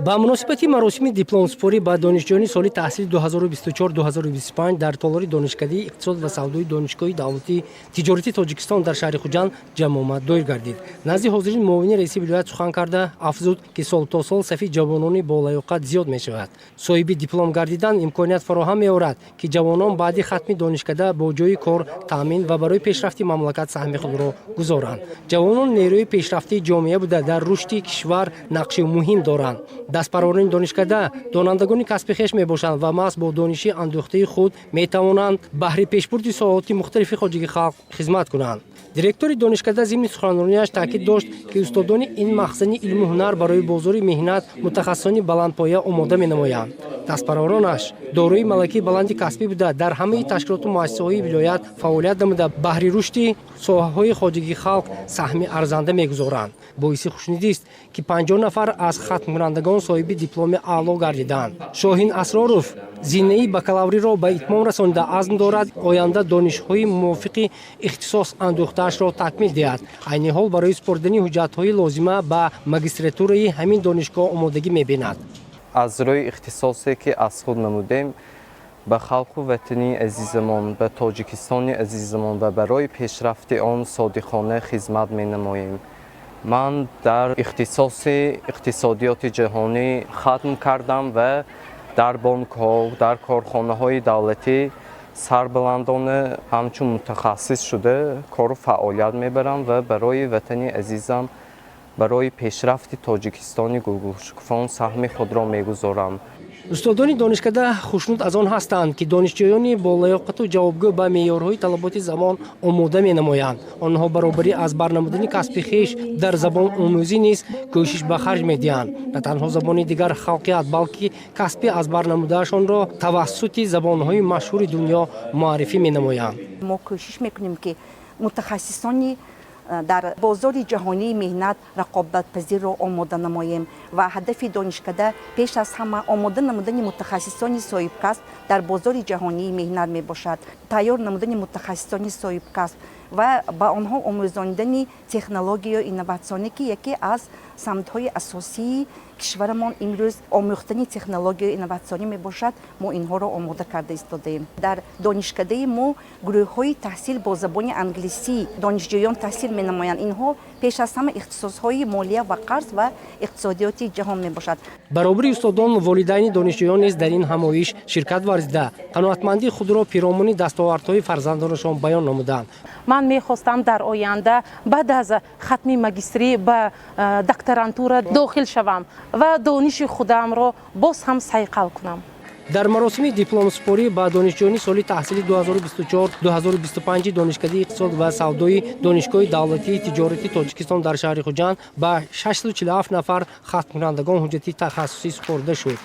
ба муносибати маросими дипломсупорӣ ба донишҷӯёни соли таҳсили 2024-2025 дар толори донишкадии иқтисод ва савдои донишгоҳи давлатии тиҷорати Тоҷикистон дар шаҳри Хуҷанд ҷамъ омад доир гардид. Назди ҳозирин муовини раиси вилоят сухан карда афзуд, ки сол то сол сафи ҷавонони болаёқат зиёд мешавад. Соҳиби диплом гардидан имконият фароҳам меорад, ки ҷавонон баъди хатми донишкада бо ҷойи кор таъмин ва барои пешрафти мамлакат саҳми худро гузоранд. Ҷавонон нерӯи пешрафтии ҷомеа буда дар рушди кишвар нақши муҳим доранд. Дастпарварини донишкада донандагони касби хеш мебошанд ва маҳз бо дониши андӯхтаи худ метавонанд баҳри пешбурди соҳати мухталифи хоҷагии халқ хизмат кунанд. Директори донишкада зимни суханронияш таъкид дошт, ки устодони ин махзани илму ҳунар барои бозори меҳнат мутахассисони баландпоя омода менамоянд. Дастпарваронаш дорои малакаи баланди касбӣ буда дар ҳамаи ташкилоту муассисаҳои вилоят фаъолият намуда баҳри рушди соҳаҳои хоҷагии халқ саҳми арзанда мегузоранд. боиси хушнудист, ки 50 нафар аз хатмкунандагон соҳиби дипломи аъло гардиданд. Шоҳин Асроров зиннаи бакалавриро ба итмом расонида азм дорад оянда донишҳои мувофиқи ихтисос андӯхтаашро такмил диҳад. айни ҳол барои супордани ҳуҷҷатҳои лозима ба магистратураи ҳамин донишгоҳ омодагӣ мебинад. аз рӯи ихтисосе ки аз худ намудем ба халқу ватани азизамон, ба Тоҷикистони азизамон ва барои пешрафти он содиқона хизмат менамоем. ман дар ихтисоси иқтисодиёти ҷаҳонӣ хатм кардам ва дар бонкҳо, дар корхонаҳои давлатӣ сарбаландона ҳамчун мутахассис шуда кору фаъолият мебарам ва барои ватани азизам, барои пешрафти Тоҷикистони гулгушкуфон саҳми худро мегузорам. устодони донишкада хушнуд аз он ҳастанд, ки донишҷӯёни болаёқату ҷавобгӯ ба меъёрҳои талаботи замон омода менамоянд. онҳо баробарӣ аз барнамудани касби хеш дар забономӯзӣ низ кӯшиш ба харҷ медиҳанд. на танҳо забони дигар халқият, балки касби аз барнамудаашонро тавассути забонҳои машҳури дунё муаррифӣ менамоянд. мо кӯшиш мекунем, ки мутахассисони дар бозори ҷаҳонии меҳнат рақобатпазирро омода намоем ва ҳадафи донишкада пеш аз ҳама омода намудани мутахассисони соҳибкасб дар бозори ҷаҳонии меҳнат мебошад. тайёр намудани мутахассисони соҳибкасб ва ба онҳо омӯзондани технологияю инноватсионӣ, ки яке аз самтҳои асосии кишварамон имрӯз омӯхтани технологияю инноватсионӣ мебошад. мо инҳоро омода карда истодаем. дар донишкадаи мо гурӯҳҳои таҳсил бо забони англисӣ донишҷӯён таҳсил менамоянд. инҳо пеш аз ҳама ихтисосҳои молия ва қарз ва иқтисодиёти ҷаҳон мебошад. баробари устодон волидайни донишҷӯён низ дар ин ҳамоиш ширкат варзида қаноатмандии худро пиромони дастовардҳои фарзандонашон баён намуданд. ман мехостам дар оянда баъд аз хатми магистрӣ ба докторантура дохил шавам ва дониши худамро боз ҳам сайқал кунам. дар маросими дипломсупорӣ ба донишҷӯёни соли таҳсили 2024-2025 донишкадии иқтисод ва савдои донишгоҳи давлатии тиҷорати Тоҷикистон дар шаҳри Хуҷанд ба 647 нафар хатмкунандагон ҳуҷҷати тахассусӣ супорда шуд.